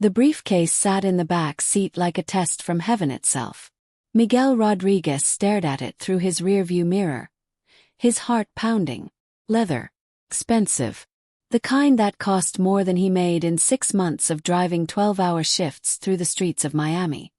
The briefcase sat in the back seat like a test from heaven itself. Miguel Rodriguez stared at it through his rearview mirror, his heart pounding. Leather. Expensive. The kind that cost more than he made in 6 months of driving 12-hour shifts through the streets of Miami.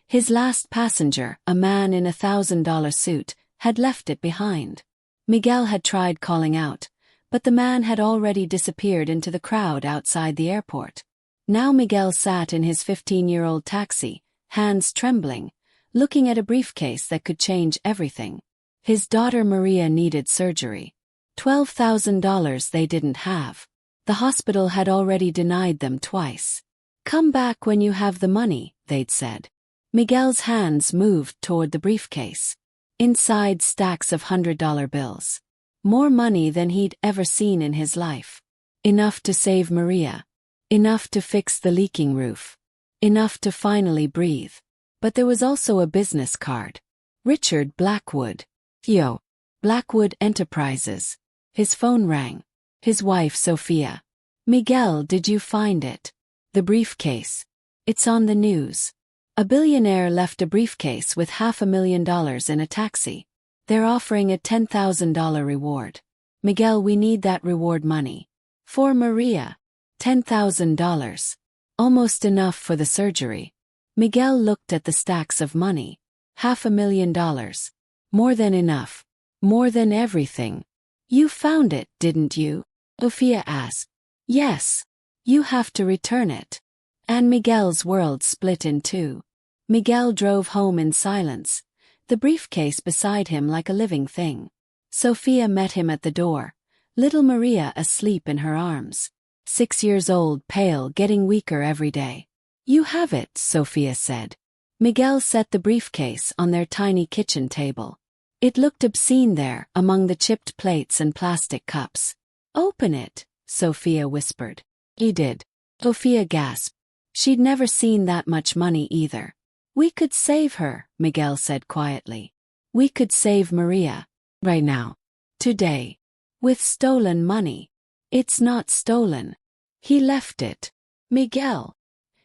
His last passenger, a man in a $1,000 suit, had left it behind. Miguel had tried calling out, but the man had already disappeared into the crowd outside the airport. Now Miguel sat in his 15-year-old taxi, hands trembling, looking at a briefcase that could change everything. His daughter Maria needed surgery. $12,000 they didn't have. The hospital had already denied them twice. "Come back when you have the money," they'd said. Miguel's hands moved toward the briefcase. Inside stacks of $100 bills. More money than he'd ever seen in his life. Enough to save Maria. Enough to fix the leaking roof. Enough to finally breathe. But there was also a business card. Richard Blackwood. Theo. Blackwood Enterprises. His phone rang. His wife Sophia. "Miguel, did you find it? The briefcase. It's on the news. A billionaire left a briefcase with $500,000 in a taxi. They're offering a $10,000 reward. Miguel, we need that reward money. For Maria. $10,000. Almost enough for the surgery." Miguel looked at the stacks of money. $500,000. More than enough. More than everything. "You found it, didn't you?" Sophia asked. "Yes. You have to return it." And Miguel's world split in two. Miguel drove home in silence, the briefcase beside him like a living thing. Sophia met him at the door, little Maria asleep in her arms. 6 years old, pale, getting weaker every day. "You have it," Sophia said. Miguel set the briefcase on their tiny kitchen table. It looked obscene there, among the chipped plates and plastic cups. "Open it," Sophia whispered. He did. Sophia gasped. She'd never seen that much money either. "We could save her," Miguel said quietly. "We could save Maria. Right now. Today. With stolen money." "It's not stolen. He left it." "Miguel.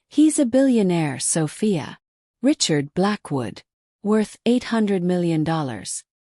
He's a billionaire, Sophia. Richard Blackwood. Worth $800 million.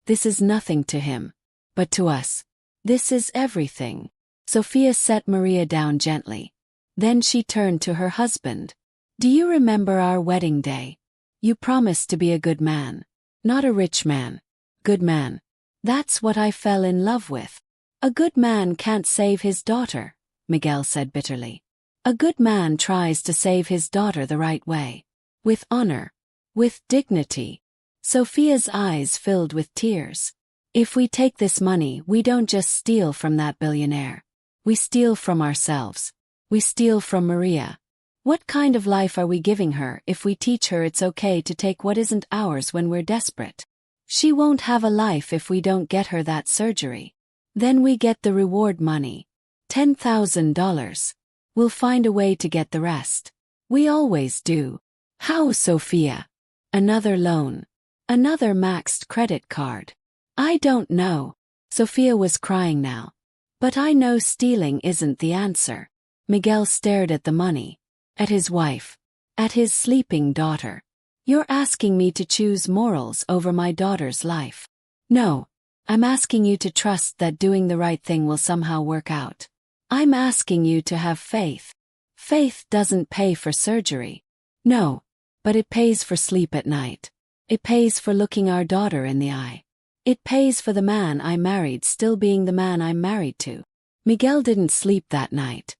This is nothing to him. But to us. This is everything." Sophia set Maria down gently. Then she turned to her husband. "Do you remember our wedding day? You promised to be a good man. Not a rich man. Good man. That's what I fell in love with." "A good man can't save his daughter," Miguel said bitterly. "A good man tries to save his daughter the right way. With honor. With dignity." Sophia's eyes filled with tears. "If we take this money, we don't just steal from that billionaire. We steal from ourselves. We steal from Maria. What kind of life are we giving her if we teach her it's okay to take what isn't ours when we're desperate? She won't have a life if we don't get her that surgery. Then we get the reward money. $10,000. We'll find a way to get the rest. We always do." "How, Sophia? Another loan. Another maxed credit card." "I don't know." Sophia was crying now. "But I know stealing isn't the answer." Miguel stared at the money. At his wife. At his sleeping daughter. "You're asking me to choose morals over my daughter's life." "No. I'm asking you to trust that doing the right thing will somehow work out. I'm asking you to have faith. Faith doesn't pay for surgery." "No. But it pays for sleep at night. It pays for looking our daughter in the eye. It pays for the man I married still being the man I'm married to." Miguel didn't sleep that night.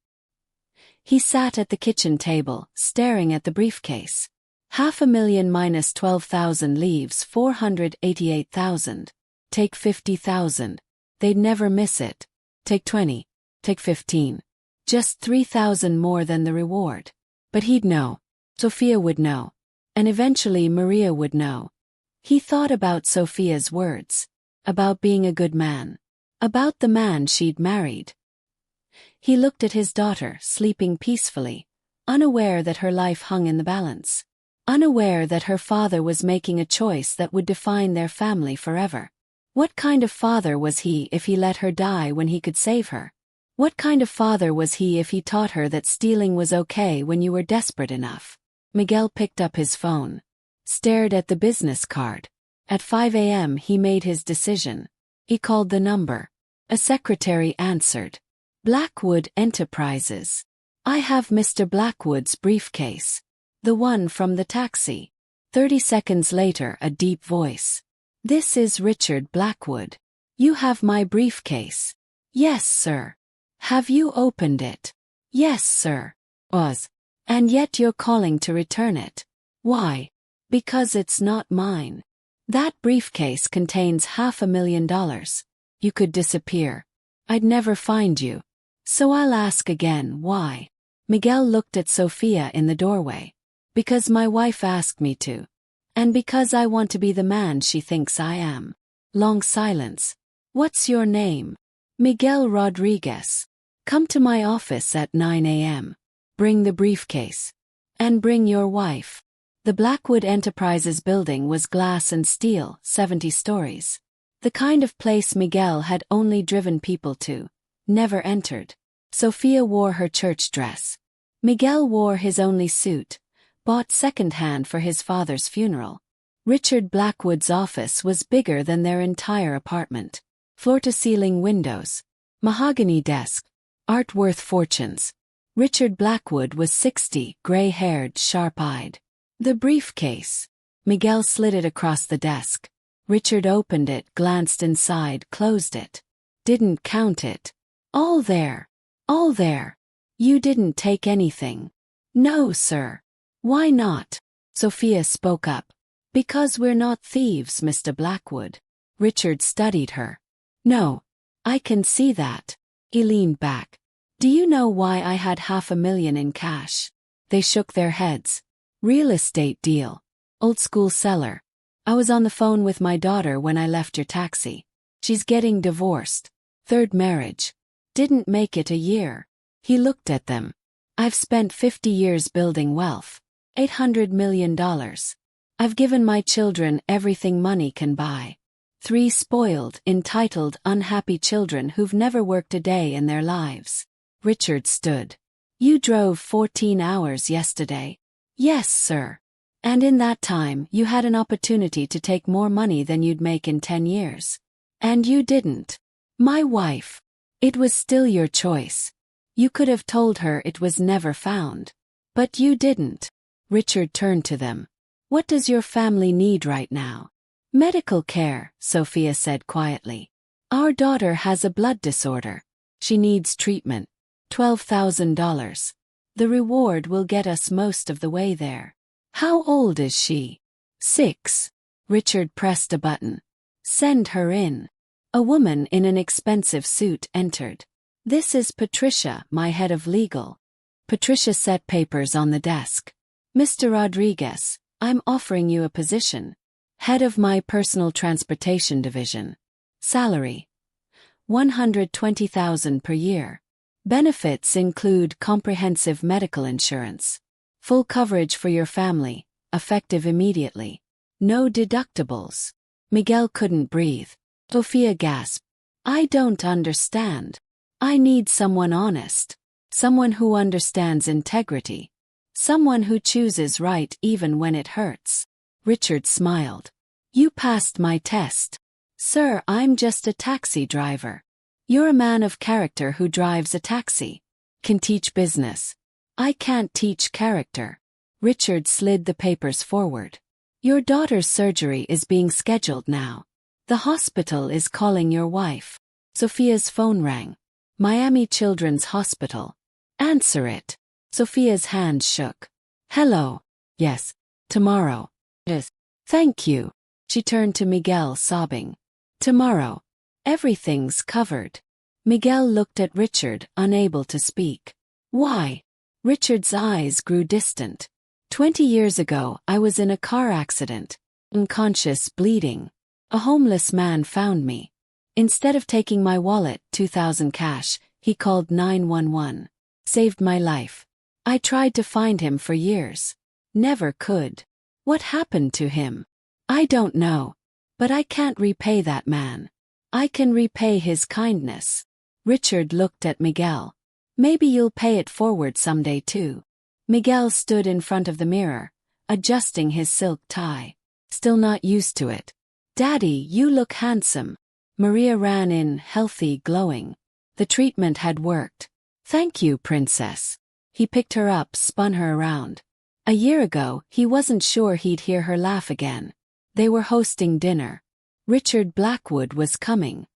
He sat at the kitchen table, staring at the briefcase. $500,000 minus 12,000 leaves 488,000. Take 50,000. They'd never miss it. Take 20. Take 15. Just 3,000 more than the reward. But he'd know. Sophia would know. And eventually Maria would know. He thought about Sophia's words. About being a good man. About the man she'd married. He looked at his daughter, sleeping peacefully, unaware that her life hung in the balance. Unaware that her father was making a choice that would define their family forever. What kind of father was he if he let her die when he could save her? What kind of father was he if he taught her that stealing was okay when you were desperate enough? Miguel picked up his phone, stared at the business card. At 5 a.m. he made his decision. He called the number. A secretary answered. Blackwood Enterprises. I have Mr. Blackwood's briefcase. The one from the taxi. 30 seconds later, a deep voice. This is Richard Blackwood. You have my briefcase. Yes, sir. Have you opened it? Yes, sir. And yet you're calling to return it. Why? Because it's not mine. That briefcase contains $500,000. You could disappear. I'd never find you. So I'll ask again, why? Miguel looked at Sophia in the doorway. Because my wife asked me to. And because I want to be the man she thinks I am. Long silence. What's your name? Miguel Rodriguez. Come to my office at 9 a.m. Bring the briefcase. And bring your wife. The Blackwood Enterprises building was glass and steel, 70 stories. The kind of place Miguel had only driven people to, never entered. Sophia wore her church dress. Miguel wore his only suit, bought second-hand for his father's funeral. Richard Blackwood's office was bigger than their entire apartment. Floor-to-ceiling windows. Mahogany desk. Art worth fortunes. Richard Blackwood was 60, gray-haired, sharp-eyed. The briefcase. Miguel slid it across the desk. Richard opened it, glanced inside, closed it. Didn't count it. All there. All there. You didn't take anything. No, sir. Why not? Sophia spoke up. Because we're not thieves, Mr. Blackwood. Richard studied her. No. I can see that. He leaned back. Do you know why I had $500,000 in cash? They shook their heads. Real estate deal. Old school seller. I was on the phone with my daughter when I left your taxi. She's getting divorced. Third marriage. Didn't make it a year. He looked at them. I've spent 50 years building wealth. $800 million. I've given my children everything money can buy. 3 spoiled, entitled, unhappy children who've never worked a day in their lives. Richard stood. You drove 14 hours yesterday. Yes, sir. And in that time, you had an opportunity to take more money than you'd make in 10 years. And you didn't. My wife. It was still your choice. You could have told her it was never found. But you didn't. Richard turned to them. What does your family need right now? Medical care, Sophia said quietly. Our daughter has a blood disorder. She needs treatment. $12,000. The reward will get us most of the way there. How old is she? 6. Richard pressed a button. Send her in. A woman in an expensive suit entered. This is Patricia, my head of legal. Patricia set papers on the desk. Mr. Rodriguez, I'm offering you a position. Head of my personal transportation division. Salary. $120,000 per year. Benefits include comprehensive medical insurance. Full coverage for your family, effective immediately. No deductibles. Miguel couldn't breathe. Sophia gasped. I don't understand. I need someone honest. Someone who understands integrity. Someone who chooses right even when it hurts. Richard smiled. You passed my test. Sir, I'm just a taxi driver. You're a man of character who drives a taxi. Can teach business. I can't teach character. Richard slid the papers forward. Your daughter's surgery is being scheduled now. The hospital is calling your wife. Sophia's phone rang. Miami Children's Hospital. Answer it. Sophia's hand shook. Hello. Yes. Tomorrow. Yes. Thank you. She turned to Miguel, sobbing. Tomorrow. Everything's covered. Miguel looked at Richard, unable to speak. Why? Richard's eyes grew distant. 20 years ago, I was in a car accident. Unconscious, bleeding. A homeless man found me. Instead of taking my wallet, $2,000 cash, he called 911. Saved my life. I tried to find him for years. Never could. What happened to him? I don't know. But I can't repay that man. I can repay his kindness. Richard looked at Miguel. Maybe you'll pay it forward someday too. Miguel stood in front of the mirror, adjusting his silk tie. Still not used to it. Daddy, you look handsome. Maria ran in, healthy, glowing. The treatment had worked. Thank you, princess. He picked her up, spun her around. A year ago, he wasn't sure he'd hear her laugh again. They were hosting dinner. Richard Blackwood was coming.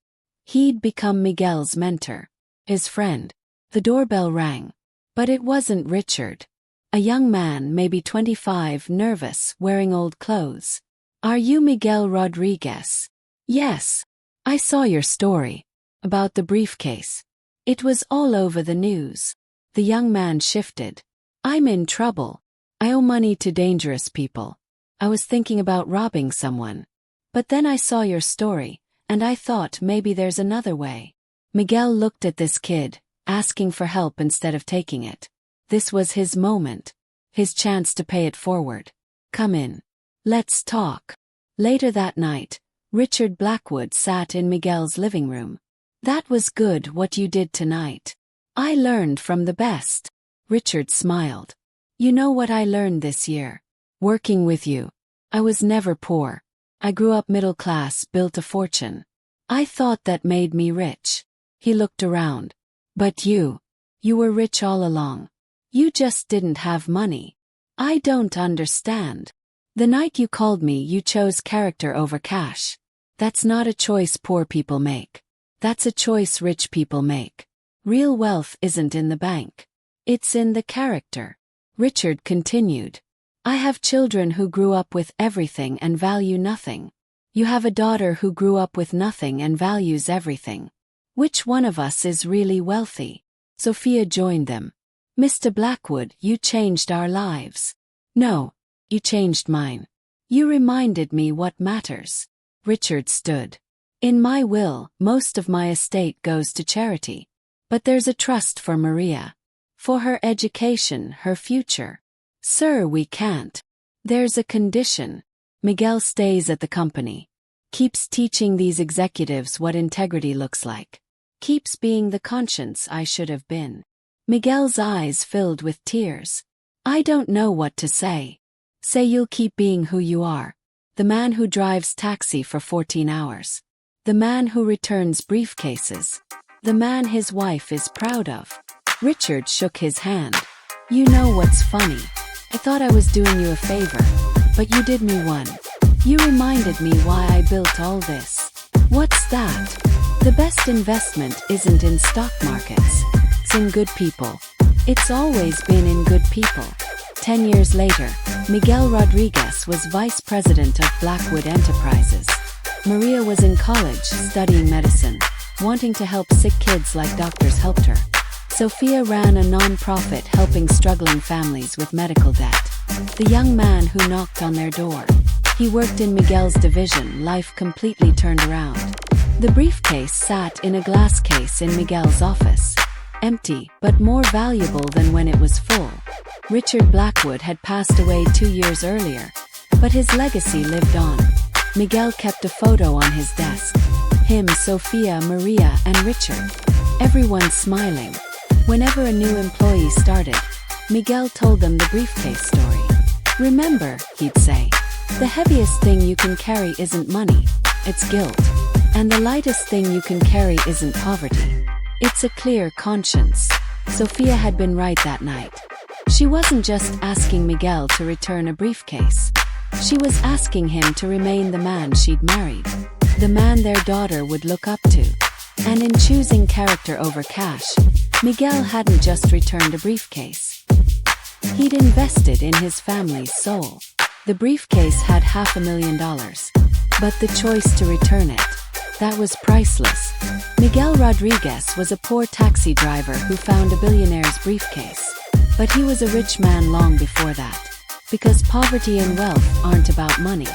He'd become Miguel's mentor. His friend. The doorbell rang. But it wasn't Richard. A young man, maybe 25, nervous, wearing old clothes. Are you Miguel Rodriguez? Yes. I saw your story. About the briefcase. It was all over the news. The young man shifted. I'm in trouble. I owe money to dangerous people. I was thinking about robbing someone. But then I saw your story, and I thought maybe there's another way. Miguel looked at this kid, asking for help instead of taking it. This was his moment. His chance to pay it forward. Come in. Let's talk. Later that night, Richard Blackwood sat in Miguel's living room. That was good what you did tonight. I learned from the best. Richard smiled. You know what I learned this year? Working with you. I was never poor. I grew up middle class, built a fortune. I thought that made me rich. He looked around. But you were rich all along. You just didn't have money. I don't understand. The night you called me, you chose character over cash. That's not a choice poor people make. That's a choice rich people make. Real wealth isn't in the bank. It's in the character. Richard continued. I have children who grew up with everything and value nothing. You have a daughter who grew up with nothing and values everything. Which one of us is really wealthy? Sophia joined them. Mr. Blackwood, you changed our lives. No, you changed mine. You reminded me what matters. Richard stood. In my will, most of my estate goes to charity. But there's a trust for Maria. For her education, her future. Sir, we can't. There's a condition. Miguel stays at the company. Keeps teaching these executives what integrity looks like. Keeps being the conscience I should have been. Miguel's eyes filled with tears. I don't know what to say. Say you'll keep being who you are. The man who drives taxi for 14 hours. The man who returns briefcases. The man his wife is proud of. Richard shook his hand. You know what's funny? I thought I was doing you a favor, but you did me one. You reminded me why I built all this. What's that? The best investment isn't in stock markets. It's in good people. It's always been in good people. 10 years later, Miguel Rodriguez was vice president of Blackwood Enterprises. Maria was in college studying medicine, wanting to help sick kids like doctors helped her. Sophia ran a non-profit helping struggling families with medical debt. The young man who knocked on their door. He worked in Miguel's division. Life completely turned around. The briefcase sat in a glass case in Miguel's office. Empty, but more valuable than when it was full. Richard Blackwood had passed away 2 years earlier, but his legacy lived on. Miguel kept a photo on his desk. Him, Sophia, Maria, and Richard. Everyone smiling. Whenever a new employee started, Miguel told them the briefcase story. Remember, he'd say, the heaviest thing you can carry isn't money, it's guilt. And the lightest thing you can carry isn't poverty. It's a clear conscience. Sophia had been right that night. She wasn't just asking Miguel to return a briefcase. She was asking him to remain the man she'd married. The man their daughter would look up to. And in choosing character over cash, Miguel hadn't just returned a briefcase. He'd invested in his family's soul. The briefcase had $500,000. But the choice to return it, that was priceless. Miguel Rodriguez was a poor taxi driver who found a billionaire's briefcase. But he was a rich man long before that. Because poverty and wealth aren't about money.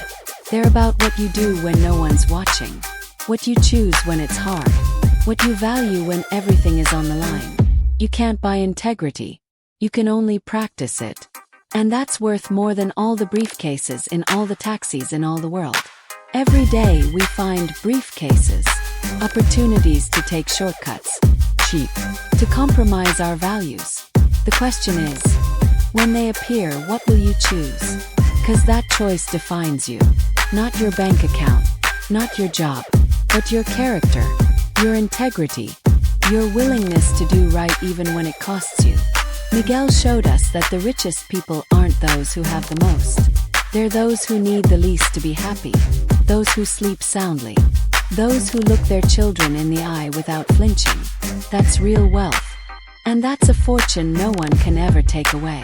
They're about what you do when no one's watching. What you choose when it's hard. What you value when everything is on the line. You can't buy integrity. You can only practice it. And that's worth more than all the briefcases in all the taxis in all the world. Every day we find briefcases. Opportunities to take shortcuts. cheap, to compromise our values. The question is, when they appear, what will you choose? 'Cause that choice defines you. Not your bank account, not your job, but your character, your integrity, your willingness to do right even when it costs you. Miguel showed us that the richest people aren't those who have the most. They're those who need the least to be happy, those who sleep soundly, those who look their children in the eye without flinching. That's real wealth. And that's a fortune no one can ever take away.